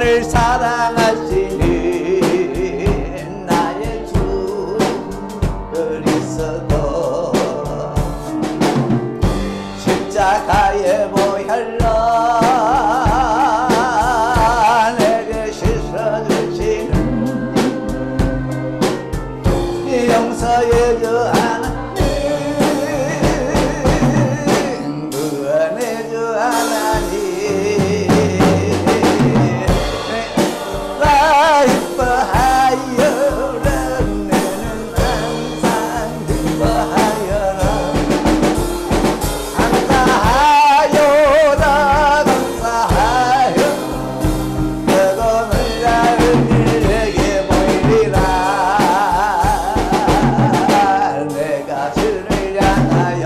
나를 사랑하시는 나의 주 그리스도 십자가에 보혈로 내게 씻어주시는 용서해 주 하나님 구원해 주 하나님 나 기뻐하여라 내는 항상 기뻐하여라 감사하여라 감사하여 그거는 나를 내게 보이리라 내가 주를 향하여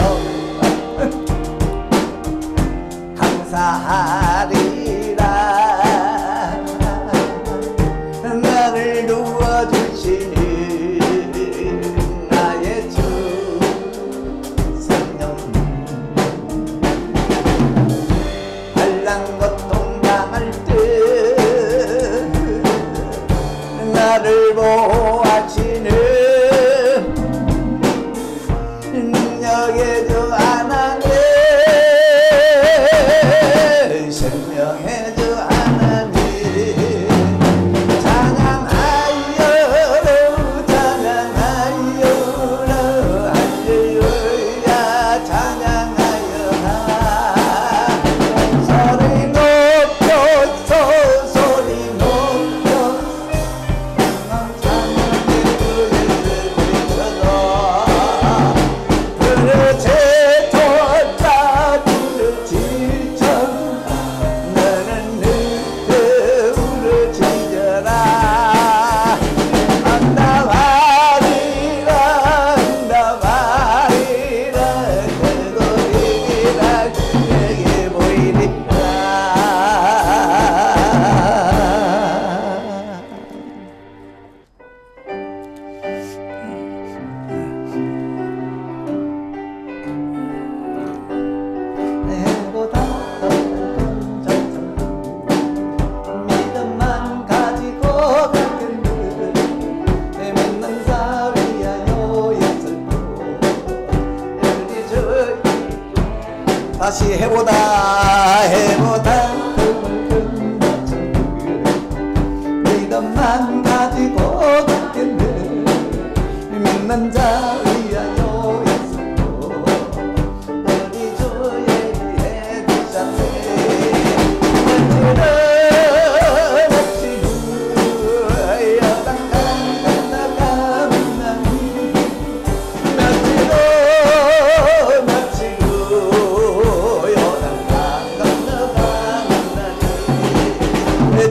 감사하리라 나를 도와주시는 나의 주 성령 환난 고통 당할 때 나를 보호하시는 능력의 주 하나님 생명의 주 하나님 찬양하여라 찬양하여라 할렐루야 찬양하여라 소리 높여서 소리 높여서 찬양의 주 예수 그리스도 그릇에 뒀다 부르짖어 너는 늘 부르짖어라 안다바리라 안다바리라 그거리라 내게 보이리라 내보다 더 믿음만 가지고 가겠네 내 믿는 자 위하여 예수도 우리 주 다시 해보다 믿음만 가지고 가겠네 믿는 자 위하여 예수도 우리 주 예비해 주셨네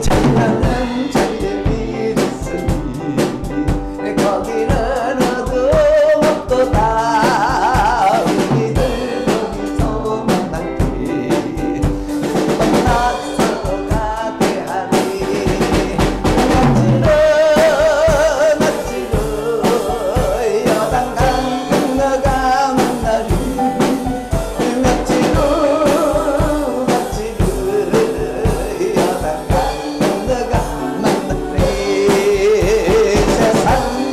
찬양은 자기의 믿으시니 거기는 어둠 없도다 우리들 거기서 만날게 만나서가 대하리 낯지로 여단강 건너가 만나리 낯지로 여단강 건너가 만나리 세상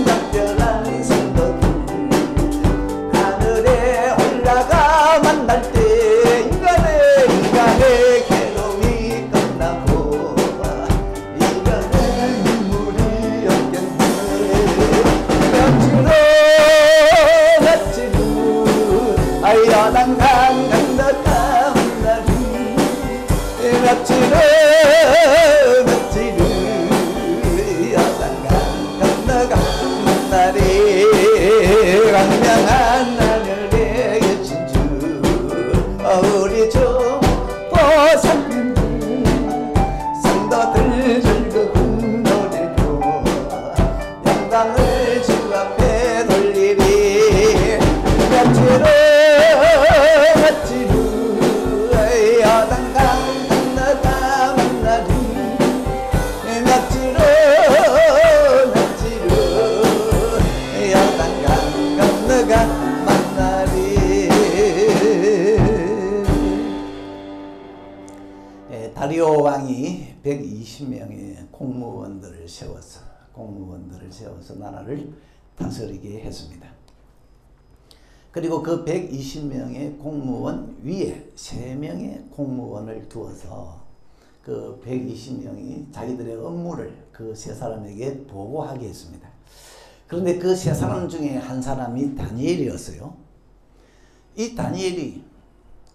작별한 성도들 하늘에 올라가 만날 때 인간의 괴로움이 끝나고 인간의 눈물이 없겠네 낯지로 여단강 건너가 만나리 낯지로 여단강 건너가 만나리 광명한 하늘에 계신 주 우리 주 보살님들 성도들 즐거운 노래로 영광을 주 앞에 돌리리 낯지로 다리오 왕이 120명의 공무원들을 세워서 나라를 다스리게 했습니다. 그리고 그 120명의 공무원 위에 3명의 공무원을 두어서 그 120명이 자기들의 업무를 그 3사람에게 보고하게 했습니다. 그런데 그 3사람 중에 한 사람이 다니엘이었어요. 이 다니엘이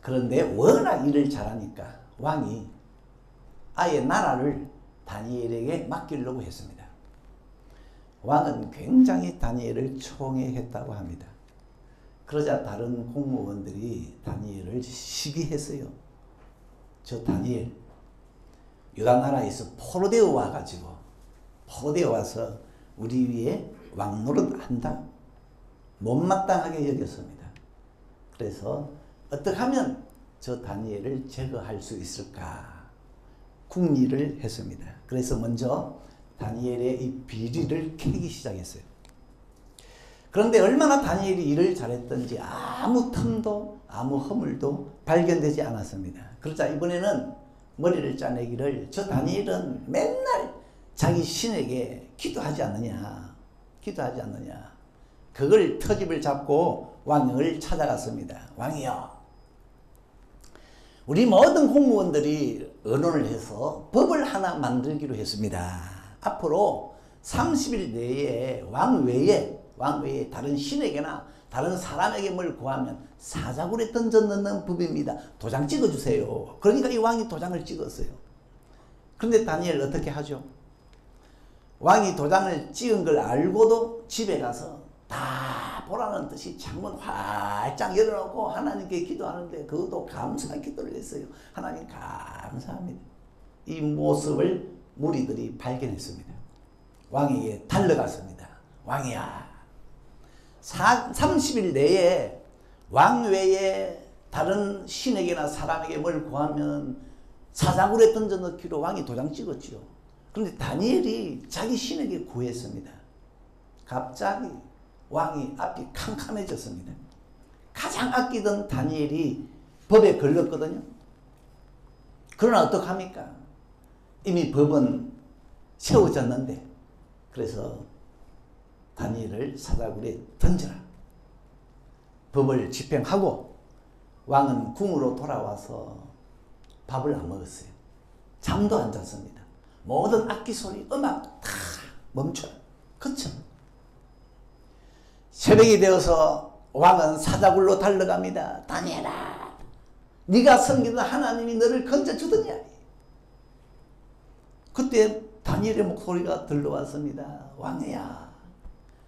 그런데 워낙 일을 잘하니까 왕이 아예 나라를 다니엘에게 맡기려고 했습니다. 왕은 굉장히 다니엘을 총애했다고 합니다. 그러자 다른 공무원들이 다니엘을 시기했어요. 저 다니엘 유다 나라에서 포로되어 와가지고 포로되어 와서 우리 위에 왕노릇 한다. 못마땅하게 여겼습니다. 그래서 어떻게 하면 저 다니엘을 제거할 수 있을까 궁리를 했습니다. 그래서 먼저 다니엘의 이 비리를 캐기 시작했어요. 그런데 얼마나 다니엘이 일을 잘했던지 아무 틈도 아무 허물도 발견되지 않았습니다. 그러자 이번에는 머리를 짜내기를 저 다니엘은 맨날 자기 신에게 기도하지 않느냐. 그걸 터집을 잡고 왕을 찾아갔습니다. 왕이여, 우리 모든 공무원들이 의논을 해서 법을 하나 만들기로 했습니다. 앞으로 30일 내에 왕 외에 다른 신에게나 다른 사람에게 뭘 구하면 사자굴에 던져 넣는 법입니다. 도장 찍어주세요. 그러니까 이 왕이 도장을 찍었어요. 그런데 다니엘 어떻게 하죠? 왕이 도장을 찍은 걸 알고도 집에 가서 다 보라는 듯이 창문 활짝 열어놓고 하나님께 기도하는데 그것도 감사의 기도를 했어요. 하나님 감사합니다. 이 모습을 무리들이 발견했습니다. 왕에게 달려갔습니다. 왕이야, 30일 내에 왕 외에 다른 신에게나 사람에게 뭘 구하면 사자굴에 던져 넣기로 왕이 도장 찍었지요. 그런데 다니엘이 자기 신에게 구했습니다. 갑자기 왕이 앞이 캄캄해졌습니다. 가장 아끼던 다니엘이 법에 걸렸거든요. 그러나 어떡합니까? 이미 법은 세워졌는데, 그래서 다니엘을 사자굴에 던져라. 법을 집행하고 왕은 궁으로 돌아와서 밥을 안 먹었어요. 잠도 안 잤습니다. 모든 악기 소리, 음악 다 멈춰요. 그쵸? 새벽이 되어서 왕은 사자굴로 달려갑니다. 다니엘아, 네가 섬기던 하나님이 너를 건져주더냐. 그때 다니엘의 목소리가 들려왔습니다. 왕이야,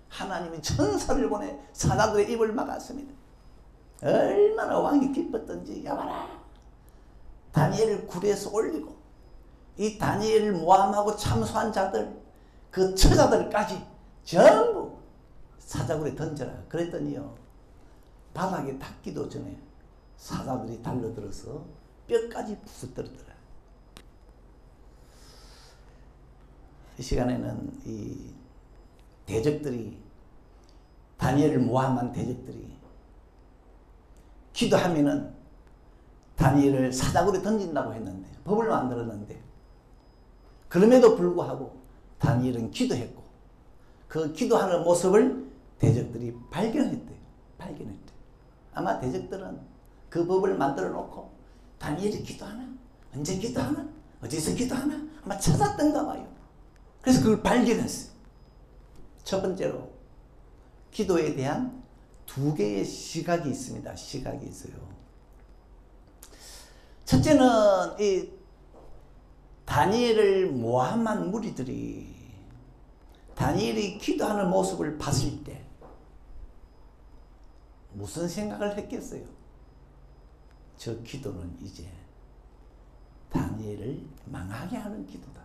하나님이 천사를 보내 사자들의 입을 막았습니다. 얼마나 왕이 기뻤던지. 여봐라, 다니엘을 굴에서 올리고 이 다니엘을 모함하고 참소한 자들, 그 처자들까지 전부 사자굴에 던져라. 그랬더니요, 바닥에 닿기도 전에 사자들이 달려들어서 뼈까지 부서뜨리더라. 이 시간에는 이 대적들이, 다니엘을 모함한 대적들이 기도하면은 다니엘을 사자굴에 던진다고 했는데, 법을 만들었는데, 그럼에도 불구하고 다니엘은 기도했고, 그 기도하는 모습을 대적들이 발견했대요. 아마 대적들은 그 법을 만들어 놓고 다니엘이 기도하나? 언제 기도하나? 어디서 기도하나? 아마 찾았던가 봐요. 그래서 그걸 발견했어요. 첫 번째로 기도에 대한 2개의 시각이 있습니다. 시각이 있어요. 첫째는 이 다니엘을 모함한 무리들이 다니엘이 기도하는 모습을 봤을 때 무슨 생각을 했겠어요? 저 기도는 이제 다니엘을 망하게 하는 기도다.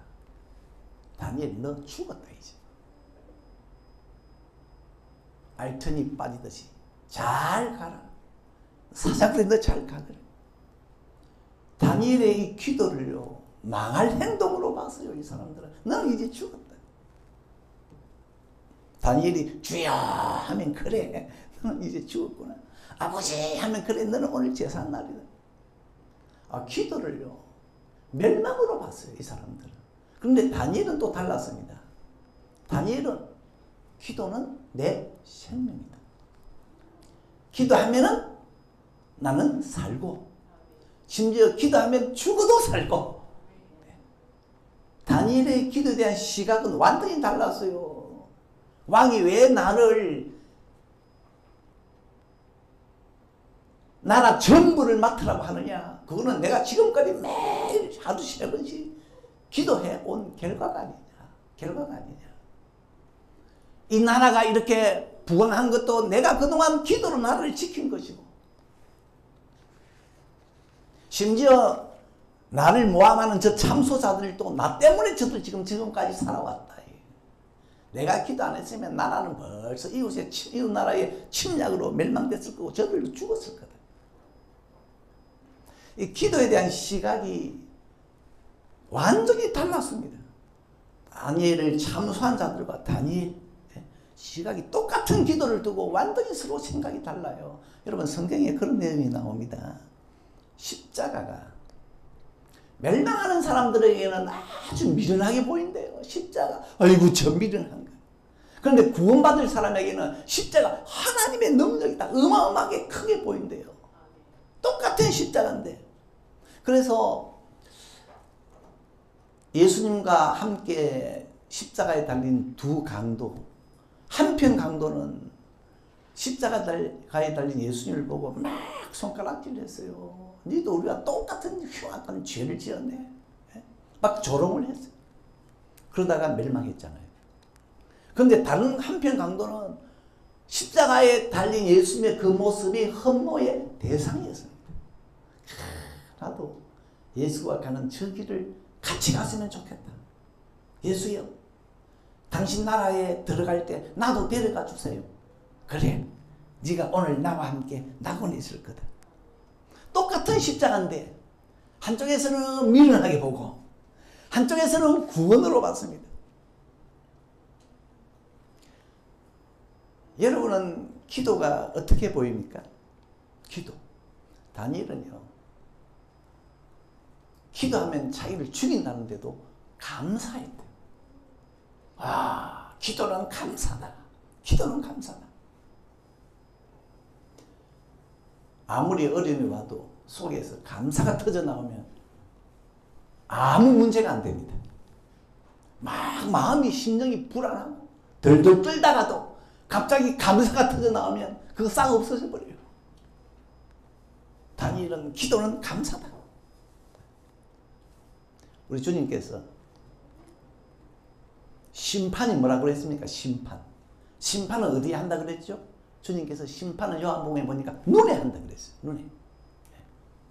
다니엘, 너 죽었다 이제. 알턴이 빠지듯이 잘 가라. 사자굴에 너 잘 가거라. 다니엘의 이 기도를요, 망할 행동으로 봤어요. 이 사람들은. 너는 이제 죽었다. 다니엘이 주여 하면 그래, 너는 이제 죽었구나. 아버지 하면 그래, 너는 오늘 제사날이다. 기도를요, 멸망으로 봤어요, 이 사람들은. 그런데 다니엘은 또 달랐습니다. 다니엘은 기도는 내 생명이다. 기도하면은 나는 살고, 심지어 기도하면 죽어도 살고. 다니엘의 기도에 대한 시각은 완전히 달랐어요. 왕이 왜 나라 전부를 맡으라고 하느냐? 그거는 내가 지금까지 매일 하루 3번씩 기도해 온 결과가 아니냐? 결과가 아니냐? 이 나라가 이렇게 부강한 것도 내가 그동안 기도로 나라를 지킨 것이고, 심지어 나를 모함하는 저 참소자들도 나 때문에 저들 지금까지 살아왔다. 내가 기도 안 했으면 나라는 벌써 이웃 나라의 침략으로 멸망됐을 거고 저들도 죽었을 거다. 이 기도에 대한 시각이 완전히 달랐습니다. 다니엘을 참소한 자들과 다니엘 시각이 똑같은 기도를 두고 완전히 서로 생각이 달라요. 여러분, 성경에 그런 내용이 나옵니다. 십자가가 멸망하는 사람들에게는 아주 미련하게 보인대요. 십자가, 아이고 저 미련한가. 그런데 구원받을 사람에게는 십자가 하나님의 능력이다, 어마어마하게 크게 보인대요. 똑같은 십자가인데. 그래서 예수님과 함께 십자가에 달린 두 강도, 한편 강도는 십자가에 달린 예수님을 보고 막 손가락질을 했어요. 니도 우리가 똑같은 흉악한 죄를 지었네. 막 조롱을 했어요. 그러다가 멸망했잖아요. 그런데 다른 한편 강도는 십자가에 달린 예수님의 그 모습이 흠모의 대상이었습니다. 나도 예수와 가는 저 길을 같이 갔으면 좋겠다. 예수여, 당신 나라에 들어갈 때 나도 데려가 주세요. 그래, 네가 오늘 나와 함께 낙원에 있을 거다. 똑같은 십자가인데 한쪽에서는 미련하게 보고 한쪽에서는 구원으로 봤습니다. 여러분은 기도가 어떻게 보입니까? 기도. 다니엘은요, 기도하면 자기를 죽인다는데도 감사했대. 아, 기도는 감사다. 기도는 감사다. 아무리 어려움이 와도 속에서 감사가 터져나오면 아무 문제가 안 됩니다. 막 마음이, 심정이 불안하고 덜덜 떨다가도 갑자기 감사가 터져나오면 그거 싹 없어져 버려요. 다니엘은 기도는 감사다. 우리 주님께서 심판이 뭐라고 그랬습니까? 심판. 심판은 어디에 한다 그랬죠? 주님께서 심판을 요한복음에 보니까 눈에 한다 그랬어요. 눈에.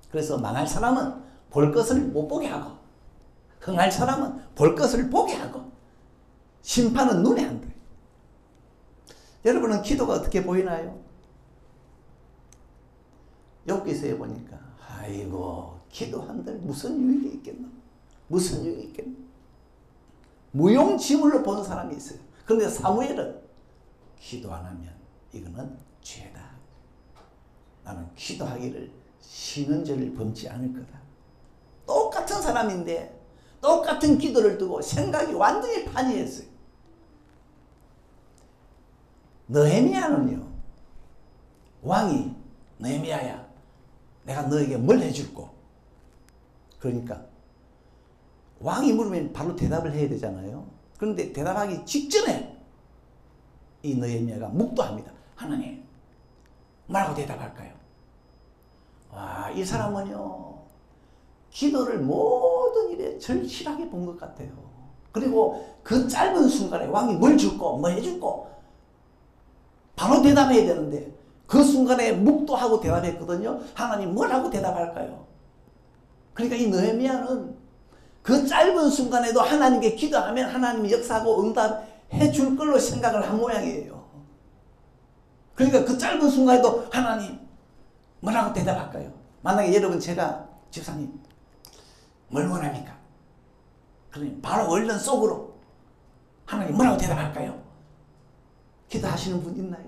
그래서 망할 사람은 볼 것을 못 보게 하고, 흥할 사람은 볼 것을 보게 하고, 심판은 눈에 한다. 여러분은 기도가 어떻게 보이나요? 욥기서에 보니까 아이고 기도한들 무슨 유익이 있겠노? 무슨 유익이 있겠노? 무용지물로 본 사람이 있어요. 그런데 사무엘은 기도 안 하면 이거는 죄다. 나는 기도하기를 쉬는 죄를 범치 않을 거다. 똑같은 사람인데 똑같은 기도를 두고 생각이 완전히 판이했어요. 느헤미야는요, 왕이 느헤미야야, 내가 너에게 뭘 해줄꼬? 그러니까 왕이 물으면 바로 대답을 해야 되잖아요. 그런데 대답하기 직전에 이 느헤미야가 묵도합니다. 하나님, 뭐라고 대답할까요? 와, 이 사람은요, 기도를 모든 일에 절실하게 본 것 같아요. 그리고 그 짧은 순간에 왕이 뭘 줄꼬, 뭐 해줄꼬? 바로 대답해야 되는데 그 순간에 묵도하고 대답했거든요. 하나님 뭐라고 대답할까요? 그러니까 이 느헤미야는 그 짧은 순간에도 하나님께 기도하면 하나님이 역사하고 응답해 줄 걸로 생각을 한 모양이에요. 그러니까 그 짧은 순간에도 하나님 뭐라고 대답할까요? 만약에 여러분, 제가 집사님 뭘 원합니까? 그러면 바로 얼른 속으로 하나님 뭐라고 대답할까요? 기도하시는 분 있나요?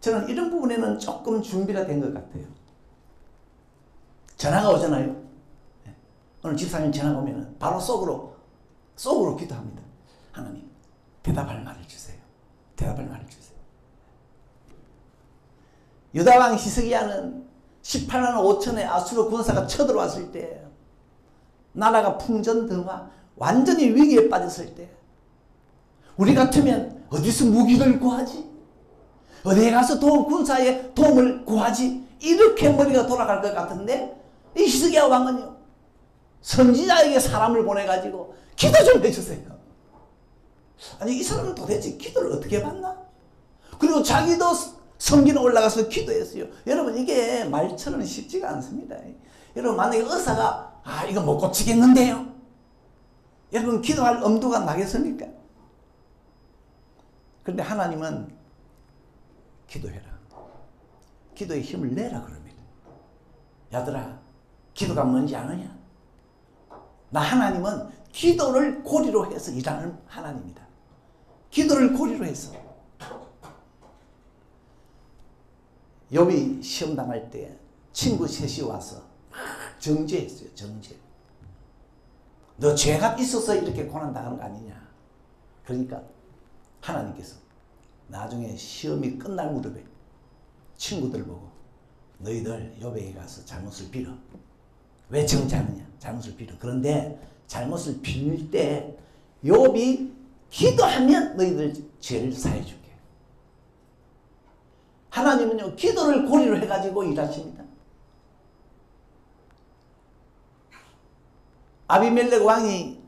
저는 이런 부분에는 조금 준비가 된 것 같아요. 전화가 오잖아요. 오늘 집사님 전화가 오면 바로 속으로 기도합니다. 하나님, 대답할 말을 주세요. 대답할 말을 주세요. 유다왕 히스기야는 18만 5천의 아수르 군사가 쳐들어왔을 때, 나라가 풍전등화 완전히 위기에 빠졌을 때, 우리 같으면 어디서 무기를 구하지? 어디에 가서 군사의 도움을 구하지? 이렇게 머리가 돌아갈 것 같은데, 이 히스기야 왕은요, 선지자에게 사람을 보내가지고 기도 좀 해주세요. 아니, 이 사람은 도대체 기도를 어떻게 받나? 그리고 자기도 성전에 올라가서 기도했어요. 여러분, 이게 말처럼 쉽지가 않습니다. 여러분, 만약에 의사가 이거 못 고치겠는데요? 여러분, 기도할 엄두가 나겠습니까? 그런데 하나님은 기도해라. 기도에 힘을 내라 그럽니다. 야들아, 기도가 뭔지 아느냐? 나 하나님은 기도를 고리로 해서 일하는 하나님이다. 기도를 고리로 해서. 욥이 시험 당할 때 친구 셋이 와서 막 정죄했어요. 정죄. 너 죄가 있어서 이렇게 고난 당하는 거 아니냐. 그러니까 하나님께서 나중에 시험이 끝날 무렵에 친구들 보고 너희들 욥에게 가서 잘못을 빌어. 왜 정죄하느냐? 잘못을 빌어. 그런데 잘못을 빌릴 때 욥이 기도하면 너희들 죄를 사해 줄게. 하나님은요, 기도를 고리로 해가지고 일하십니다. 아비멜렉 왕이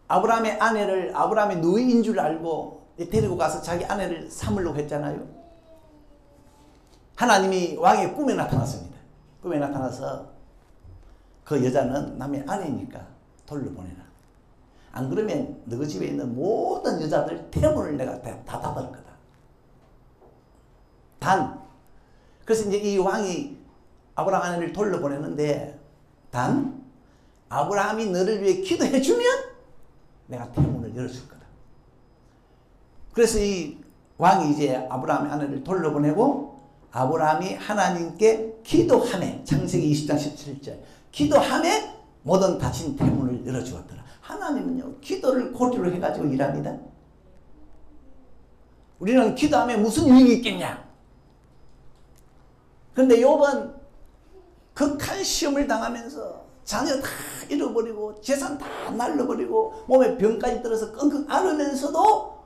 아브라함의 아내를 아브라함의 누이인 줄 알고 데리고 가서 자기 아내를 삼으려고 했잖아요. 하나님이 왕의 꿈에 나타났습니다. 꿈에 나타나서 그 여자는 남의 아내니까 돌려보내라. 안 그러면 너 집에 있는 모든 여자들 태문을 내가 다 닫을 거다. 그래서 이제 이 왕이 아브라함 아내를 돌려보내는데, 아브라함이 너를 위해 기도해주면 내가 태문을 열어줄 거다. 그래서 이 왕이 이제 아브라함의 아내를 돌려보내고, 아브라함이 하나님께 기도하매, 창세기 20장 17절, 기도하매 모든 닫힌 태문을 열어주었더라. 하나님은요, 기도를 고리로 해가지고 일합니다. 우리는 기도하면 무슨 유익이 있겠냐? 그런데 욥은 극한 시험을 당하면서 자녀 다 잃어버리고 재산 다 날려버리고 몸에 병까지 들어서 끙끙 앓으면서도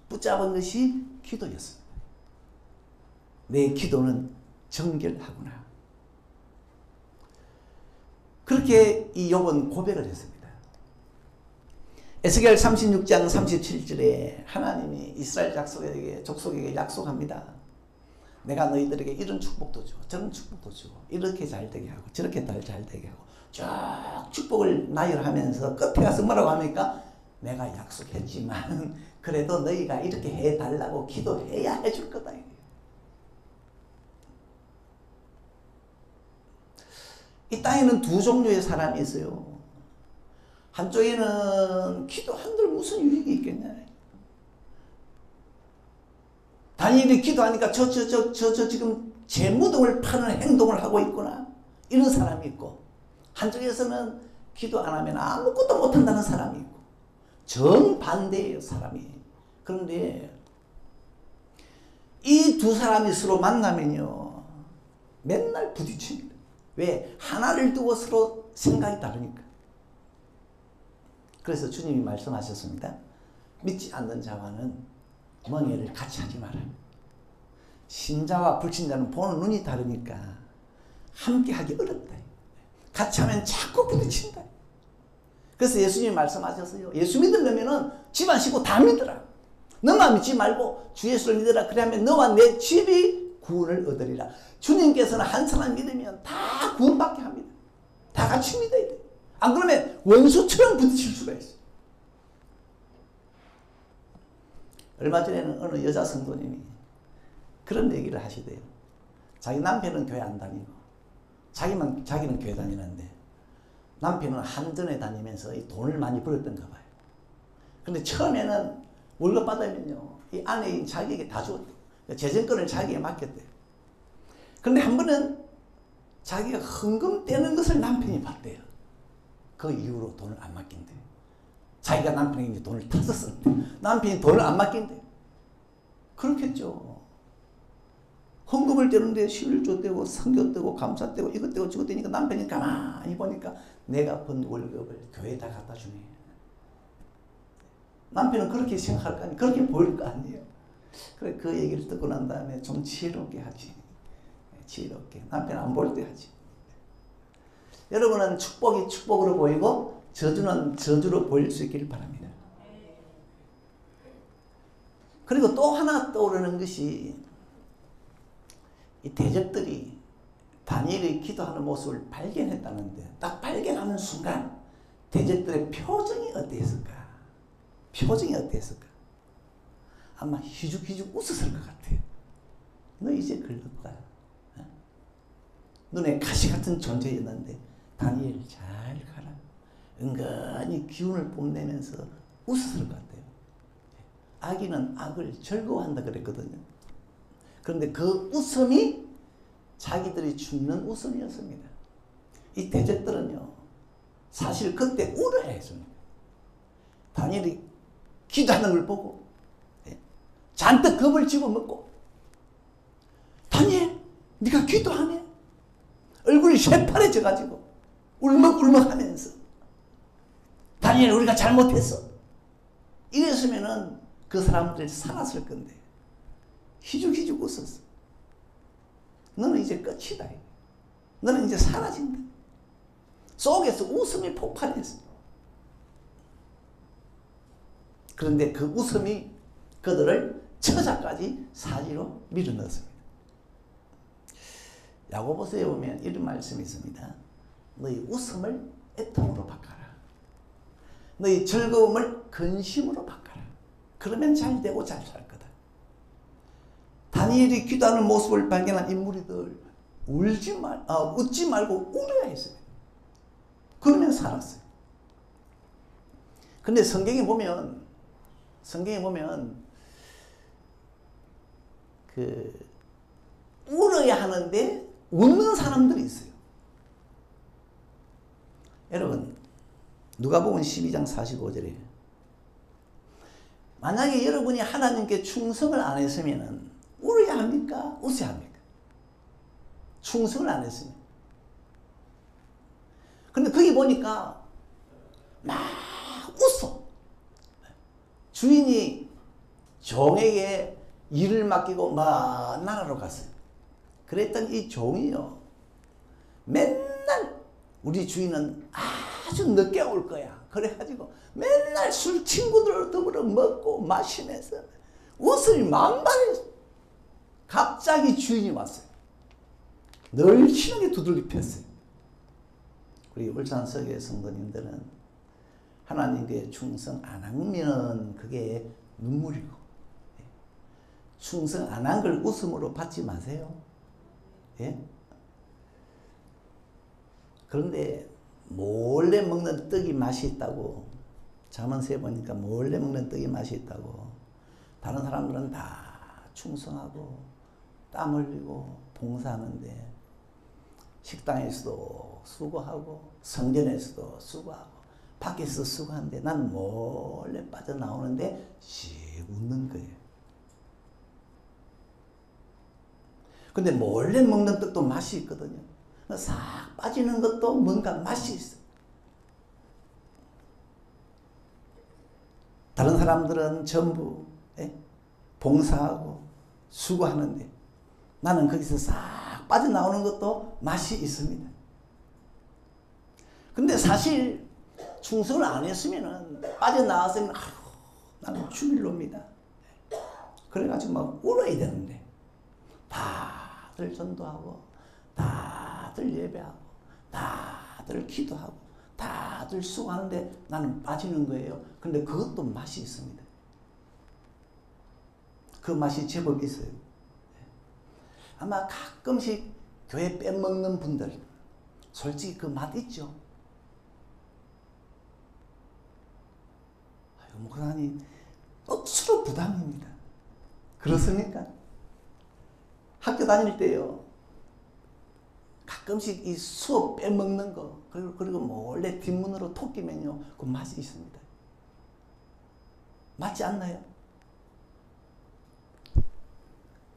붙잡은 것이 기도였습니다. 내 기도는 정결하구나. 그렇게 이 욥은 고백을 했습니다. 에스겔 36장 37절에 하나님이 이스라엘 족속에게 약속합니다. 내가 너희들에게 이런 축복도 주고 저런 축복도 주고 이렇게 잘 되게 하고 저렇게 잘 되게 하고 쭉 축복을 나열하면서 끝에 가서 뭐라고 합니까? 내가 약속했지만 그래도 너희가 이렇게 해달라고 기도해야 해줄 거다. 이 땅에는 두 종류의 사람이 있어요. 한쪽에는 기도한들 무슨 유익이 있겠냐. 다니엘이 기도하니까 저 지금 제 무덤을 파는 행동을 하고 있구나. 이런 사람이 있고, 한쪽에서는 기도 안 하면 아무것도 못한다는 사람이 있고, 정반대예요, 사람이. 그런데 이 두 사람이 서로 만나면요, 맨날 부딪힙니다. 왜? 하나를 두고 서로 생각이 다르니까. 그래서 주님이 말씀하셨습니다. 믿지 않는 자와는 멍해를 같이 하지 마라. 신자와 불신자는 보는 눈이 다르니까 함께 하기 어렵다. 같이 하면 자꾸 부딪힌다. 그래서 예수님이 말씀하셨어요. 예수 믿으려면 집안 식구 다 믿어라. 너만 믿지 말고 주 예수를 믿어라. 그러면 너와 내 집이 구원을 얻으리라. 주님께서는 한 사람 믿으면 다 구원받게 합니다. 다 같이 믿어야 돼. 안 그러면 원수처럼 부딪힐 수가 있어요. 얼마 전에는 어느 여자 성도님이 그런 얘기를 하시대요. 자기 남편은 교회 안 다니고 자기는 교회 다니는데 남편은 한전에 다니면서 이 돈을 많이 벌었던가 봐요. 근데 처음에는 월급 받으면요, 이 아내인 자기에게 다 줬대요. 재정권을 자기에게 맡겼대요. 그런데 한 번은 자기가 헌금 떼는 것을 남편이 봤대요. 그 이후로 돈을 안 맡긴대. 자기가 남편에게 돈을 타서 썼대. 남편이 돈을 안 맡긴대. 그렇겠죠. 헌금을 떼는데 11조 떼고 성교 떼고 감사 떼고 이것 떼고 저것 떼니까 남편이 가만히 보니까 내가 번 월급을 교회에다 갖다 주네. 남편은 그렇게 생각할 거 아니에요. 그렇게 보일 거 아니에요. 그래, 그 얘기를 듣고 난 다음에 좀 지혜롭게 하지. 지혜롭게. 남편 안 볼 때 하지. 여러분은 축복이 축복으로 보이고 저주는 저주로 보일 수 있기를 바랍니다. 그리고 또 하나 떠오르는 것이 이 대적들이 다니엘이 기도하는 모습을 발견했다는데 딱 발견하는 순간 대적들의 표정이 어땠을까? 표정이 어땠을까? 아마 희죽희죽 웃었을 것 같아요. 너 이제 걸렸다. 눈에 가시 같은 존재였는데 다니엘 잘 가라. 은근히 기운을 뽐내면서 웃었을 것 같아요. 악인은 악을 즐거워한다 그랬거든요. 그런데 그 웃음이 자기들이 죽는 웃음이었습니다. 이 대적들은요, 사실 그때 울어야 했습니다. 다니엘이 기도하는 걸 보고 잔뜩 겁을 집어먹고, 다니엘 네가 기도하네? 얼굴이 새파래져가지고 울먹울먹하면서 다니엘 우리가 잘못했어. 이랬으면은 그 사람들이 살았을 건데 희죽희죽 웃었어. 너는 이제 끝이다. 너는 이제 사라진다. 속에서 웃음이 폭발했어. 그런데 그 웃음이 그들을 처자까지 사지로 밀어넣었습니다. 야고보서에 보면 이런 말씀이 있습니다. 너희 웃음을 애통으로 바꿔라. 너희 즐거움을 근심으로 바꿔라. 그러면 잘 되고 잘 살 거다. 다니엘이 기도하는 모습을 발견한 인물이들 웃지 말고 울어야 했어요. 그러면 살았어요. 근데 성경에 보면 울어야 하는데 웃는 사람들이 있어요. 여러분, 누가복음 12장 45절에 만약에 여러분이 하나님께 충성을 안 했으면 울어야 합니까? 웃어야 합니까? 충성을 안 했으면. 근데 거기 보니까 막 웃어. 주인이 종에게 일을 맡기고 막 나라로 갔어요. 그랬더니 이 종이요, 맨날 우리 주인은 아주 늦게 올 거야. 그래가지고 맨날 술 친구들 더불어 먹고 마시면서 웃음이 만발했어. 갑자기 주인이 왔어요. 늘 신나게 두들겨 폈어요. 우리 울산석의 성도님들은 하나님께 충성 안 하면 그게 눈물이고, 충성 안 한 걸 웃음으로 받지 마세요. 예? 그런데 몰래 먹는 떡이 맛이 있다고, 잠언서에 보니까 몰래 먹는 떡이 맛이 있다고, 다른 사람들은 다 충성하고 땀 흘리고 봉사하는데 식당에서도 수고하고 성전에서도 수고하고 밖에서 수고하는데 난 몰래 빠져나오는데 씩 웃는 거예요. 근데 몰래 먹는 떡도 맛이 있거든요. 싹 빠지는 것도 뭔가 맛이 있어. 다른 사람들은 전부 봉사하고 수고하는데 나는 거기서 싹 빠져나오는 것도 맛이 있습니다. 근데 사실 충성을 안 했으면 빠져나왔으면 나는 죽일 놈이다. 그래가지고 막 울어야 되는데 다들 전도하고 다들 예배하고 다들 기도하고 다들 수고하는데 나는 빠지는 거예요. 근데 그것도 맛이 있습니다. 그 맛이 제법 있어요. 아마 가끔씩 교회 빼먹는 분들 솔직히 그 맛 있죠. 아유, 목사님 억수로 부담입니다. 그렇습니까? 학교 다닐 때요, 가끔씩 이 수업 빼먹는 거, 그리고 몰래 뒷문으로 토끼면요, 그 맛이 있습니다. 맞지 않나요?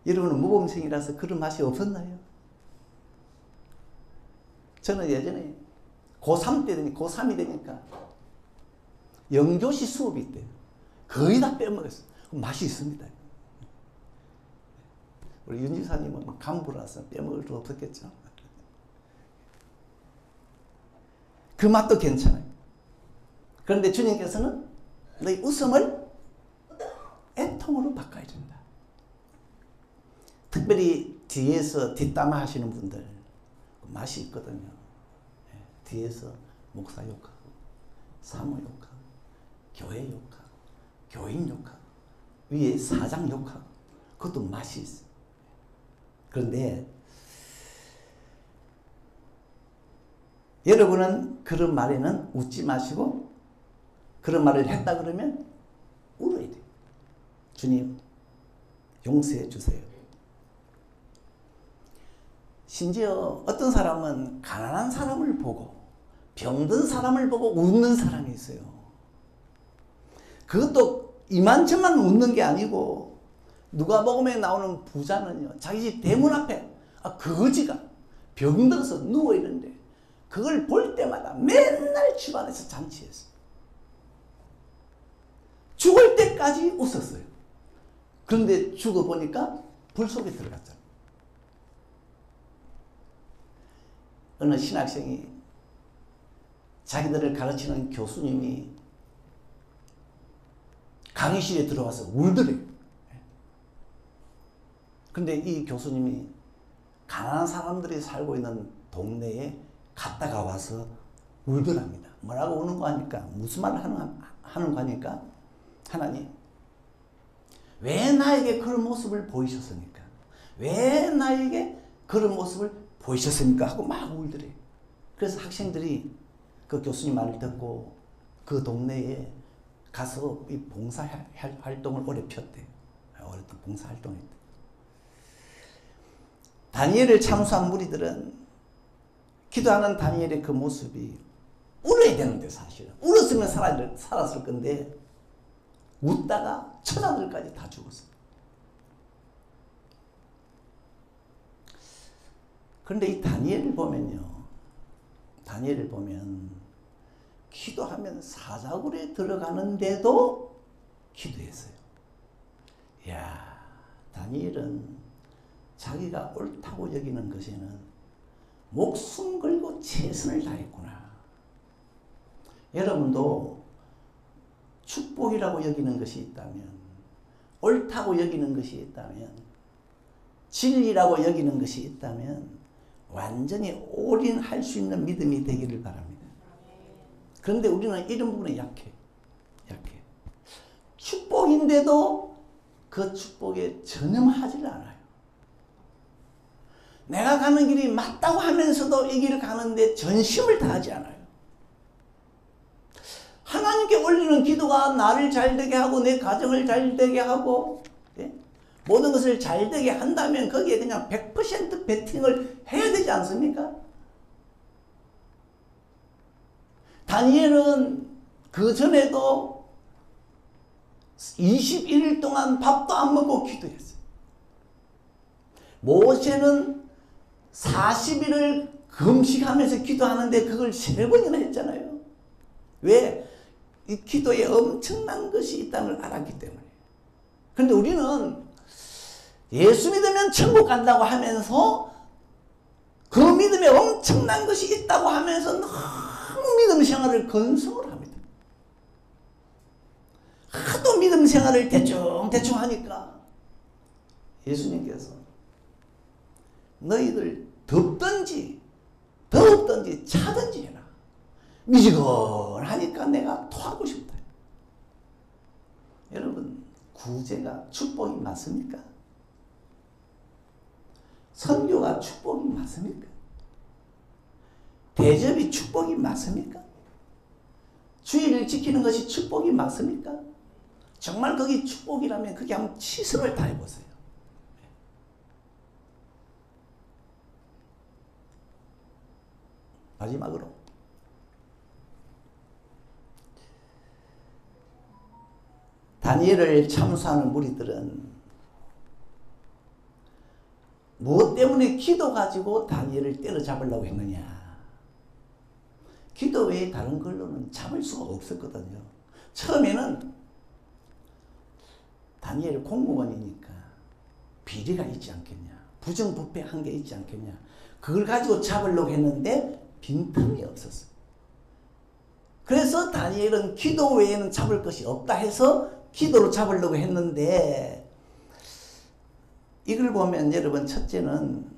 여러분은 모범생이라서 그런 맛이 없었나요? 저는 예전에 고3 때 되니까, 고3이 되니까 영조시 수업이 있대요. 거의 다 빼먹었어요. 맛이 있습니다. 우리 윤 지사님은 간부라서 빼먹을 수 없었겠죠. 그 맛도 괜찮아요. 그런데 주님께서는 너희 웃음을 애통으로 바꿔야 된다. 특별히 뒤에서 뒷담화 하시는 분들 맛이 있거든요. 뒤에서 목사 욕하고 사모 욕하고 교회 욕하고 교인 욕하고 위에 사장 욕하고 그것도 맛이 있어요. 그런데 여러분은 그런 말에는 웃지 마시고 그런 말을 했다 그러면 울어야 돼요. 주님 용서해 주세요. 심지어 어떤 사람은 가난한 사람을 보고 병든 사람을 보고 웃는 사람이 있어요. 그것도 이만저만 웃는 게 아니고 누가복음에 나오는 부자는요, 자기 집 대문 앞에 거지가 병들어서 누워있는데 그걸 볼 때마다 맨날 집안에서 잔치했어요. 죽을 때까지 웃었어요. 그런데 죽어보니까 불 속에 들어갔잖아요. 어느 신학생이 자기들을 가르치는 교수님이 강의실에 들어와서 울더래요. 근데 이 교수님이 가난한 사람들이 살고 있는 동네에 갔다가 와서 울더랍니다. 뭐라고 우는 거 하니까, 무슨 말을 하는 거 하니까, 하나님, 왜 나에게 그런 모습을 보이셨습니까? 왜 나에게 그런 모습을 보이셨습니까? 하고 막 울더래요. 그래서 학생들이 그 교수님 말을 듣고 그 동네에 가서 이 봉사 활동을 오래 폈대요. 오랫동안 봉사 활동했대요. 다니엘을 참수한 무리들은 기도하는 다니엘의 그 모습이 울어야 되는데, 사실은 울었으면 살았을 건데 웃다가 처자들까지 다 죽었어요. 그런데 이 다니엘을 보면 기도하면 사자굴에 들어가는데도 기도했어요. 이야, 다니엘은 자기가 옳다고 여기는 것에는 목숨 걸고 최선을 다했구나. 여러분도 축복이라고 여기는 것이 있다면, 옳다고 여기는 것이 있다면, 진리라고 여기는 것이 있다면 완전히 올인할 수 있는 믿음이 되기를 바랍니다. 그런데 우리는 이런 부분에 약해. 축복인데도 그 축복에 전념하지를 않아요. 내가 가는 길이 맞다고 하면서도 이 길을 가는데 전심을 다하지 않아요. 하나님께 올리는 기도가 나를 잘되게 하고 내 가정을 잘되게 하고, 모든 것을 잘되게 한다면 거기에 그냥 100% 베팅을 해야 되지 않습니까? 다니엘은 그 전에도 21일 동안 밥도 안 먹고 기도했어요. 모세는 40일을 금식하면서 기도하는데 그걸 3번이나 했잖아요. 왜? 이 기도에 엄청난 것이 있다는 걸 알았기 때문에. 그런데 우리는 예수 믿으면 천국 간다고 하면서 그 믿음에 엄청난 것이 있다고 하면서 너무 믿음 생활을 건성을 합니다. 하도 믿음 생활을 대충 하니까 예수님께서 너희들 덥든지 더웠든지 차든지 해라. 미지근하니까 내가 토하고 싶다. 여러분, 구제가 축복이 맞습니까? 선교가 축복이 맞습니까? 대접이 축복이 맞습니까? 주의를 지키는 것이 축복이 맞습니까? 정말 그게 축복이라면 그게 한번 치성을 다해보세요. 마지막으로 다니엘을 참수하는 무리들은 무엇 때문에 기도 가지고 다니엘을 때려잡으려고 했느냐. 기도 외에 다른 걸로는 잡을 수가 없었거든요. 처음에는 다니엘 공무원이니까 비리가 있지 않겠냐. 부정부패한 게 있지 않겠냐. 그걸 가지고 잡으려고 했는데 빈틈이 없었어요. 그래서 다니엘은 기도 외에는 잡을 것이 없다 해서 기도로 잡으려고 했는데, 이걸 보면 여러분, 첫째는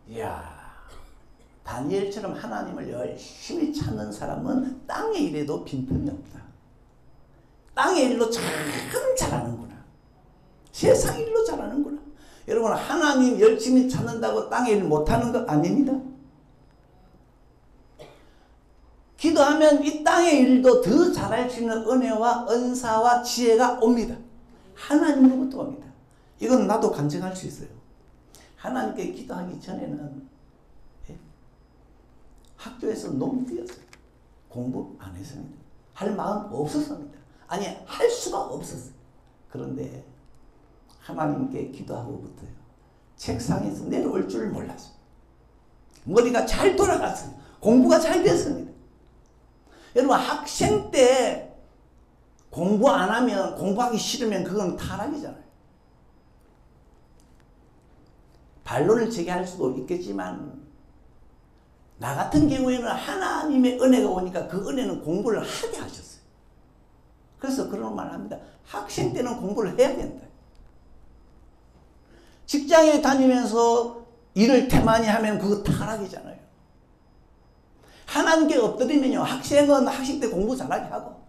이야, 다니엘처럼 하나님을 열심히 찾는 사람은 땅의 일에도 빈틈이 없다. 땅의 일로 참 잘하는구나. 세상 일로 잘하는구나. 여러분, 하나님 열심히 찾는다고 땅의 일 못하는 거 아닙니다. 기도하면 이 땅의 일도 더 잘할 수 있는 은혜와 은사와 지혜가 옵니다. 하나님으로부터 옵니다. 이건 나도 간증할 수 있어요. 하나님께 기도하기 전에는 학교에서 너무 뛰었어요. 공부 안 했습니다. 할 마음 없었습니다. 아니, 할 수가 없었어요. 그런데 하나님께 기도하고부터요, 책상에서 내려올 줄 몰랐어요. 머리가 잘 돌아갔어요. 공부가 잘 됐습니다. 여러분, 학생 때 공부 안 하면, 공부하기 싫으면 그건 타락이잖아요. 반론을 제기할 수도 있겠지만, 나 같은 경우에는 하나님의 은혜가 오니까 그 은혜는 공부를 하게 하셨어요. 그래서 그런 말 합니다. 학생 때는 공부를 해야 된다. 직장에 다니면서 일을 태만히 하면 그거 타락이잖아요. 하나님께 엎드리면요, 학생은 학생 때 공부 잘하게 하고,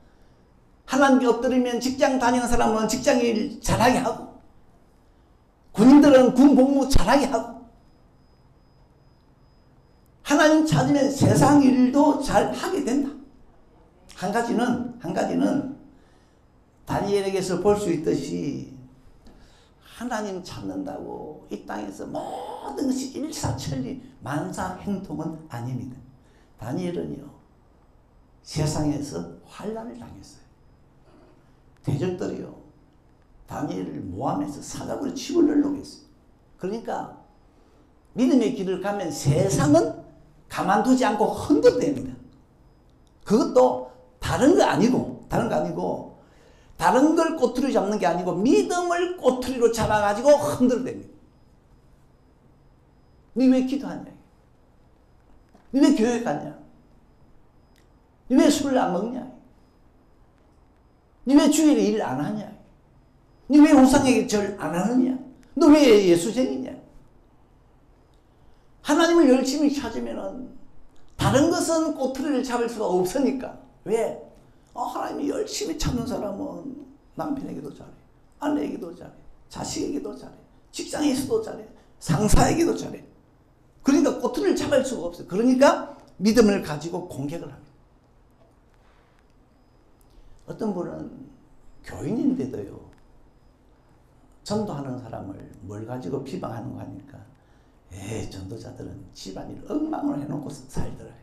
하나님께 엎드리면 직장 다니는 사람은 직장 일 잘하게 하고, 군인들은 군 복무 잘하게 하고, 하나님 찾으면 세상 일도 잘 하게 된다. 한 가지는 다니엘에게서 볼 수 있듯이 하나님 찾는다고 이 땅에서 모든 것이 일사천리 만사행통은 아닙니다. 다니엘은요, 세상에서 환난을 당했어요. 대적들이요, 다니엘을 모함해서 사자굴에 집어넣으려고 했어요. 그러니까 믿음의 길을 가면 세상은 가만두지 않고 흔들립니다. 그것도 다른 거 아니고, 다른 걸 꼬투리 잡는 게 아니고 믿음을 꼬투리로 잡아가지고 흔들립니다. 니 왜 기도하냐? 니 왜 교회 가냐? 니 왜 술을 안 먹냐? 니 왜 주일에 일 안 하냐? 니 왜 우상에게 절 안 하느냐? 너 왜 예수쟁이냐? 하나님을 열심히 찾으면은 다른 것은 꼬투리를 잡을 수가 없으니까. 왜? 하나님이 열심히 찾는 사람은 남편에게도 잘해, 아내에게도 잘해, 자식에게도 잘해, 직장에서도 잘해, 상사에게도 잘해. 그러니까 꼬투리를 잡을 수가 없어요. 그러니까 믿음을 가지고 공격을 합니다. 어떤 분은 교인인데도요, 전도하는 사람을 뭘 가지고 비방하는 거 아닙니까? 전도자들은 집안일 엉망을 해놓고 살더라.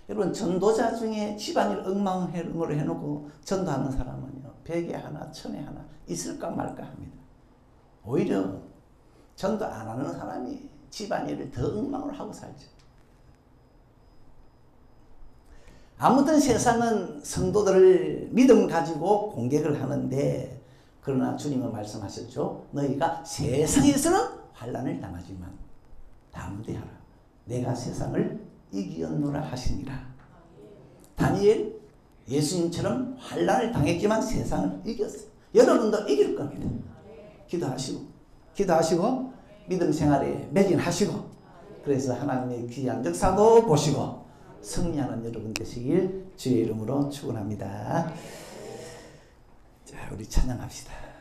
여러분, 전도자 중에 집안일 엉망으로 해놓고 전도하는 사람은요, 100에 하나, 1000에 하나 있을까 말까 합니다. 오히려 전도 안 하는 사람이 집안일을 더 엉망으로 하고 살죠. 아무튼 세상은 성도들을 믿음 가지고 공격을 하는데, 그러나 주님은 말씀하셨죠. 너희가 세상에서는 환난을 당하지만 담대하라. 내가 세상을 이기었노라 하시니라. 다니엘, 예수님처럼 환난을 당했지만 세상을 이겼어요. 여러분도 이길 겁니다. 기도하시고 믿음 생활에 매진하시고, 그래서 하나님의 귀한 역사도 보시고 승리하는 여러분 되시길 주의 이름으로 축원합니다. 자, 우리 찬양합시다.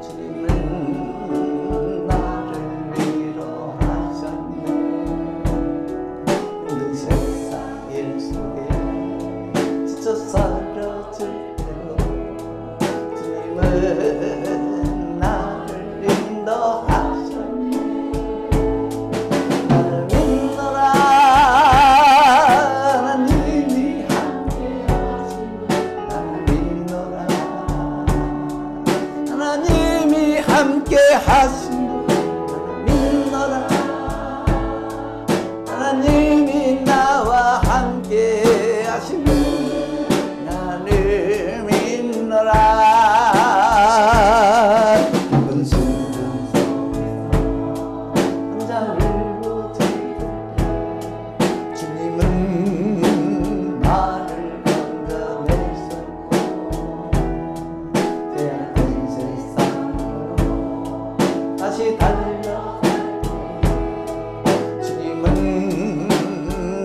주님은 나를 위로 함께 하시니 믿노라. 하나님이 나와 함께 하시니 나를 믿노라. 다시 달려 주님은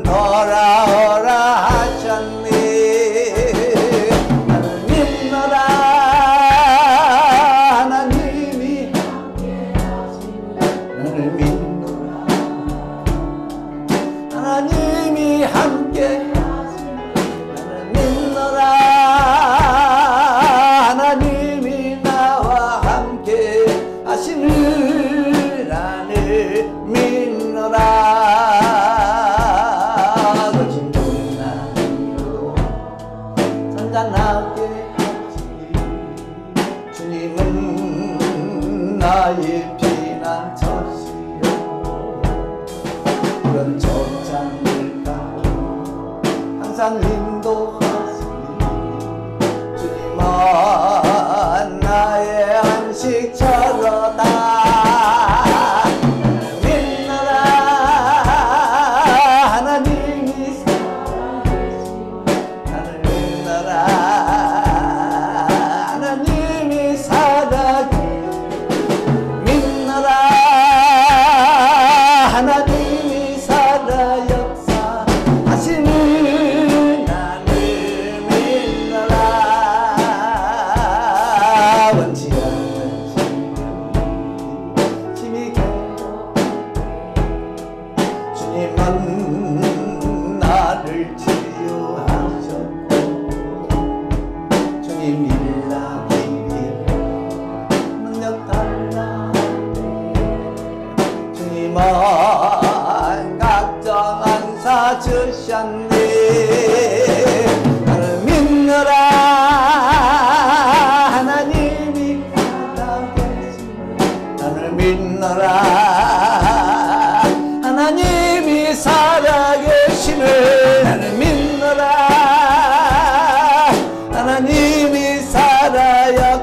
돌아오라 하셨니. 나를 믿노라. 하나님이 나를 믿노라. 하나님이 함께 나를 믿노라. 하나님이 나와 함께 하시는 나를 믿노라. 거친 풍랑이로 잔잔하게 주님은 나의 피난처시여. 그런 족장을 가고 항상 인도하시니 주님은 나의 안식처로다. 하나님이 살아 역사하시는 나를 믿노라. 원치 않는 힘이 주님은 나를 치유하셨고 주님 일하기 위해 능력 달라. 주님은 각정한 사 주셨니. 나를 믿노라. 하나님이 살아계시니 나를 믿노라. 하나님이 살아계시니 나를 믿노라. 하나님이 살아야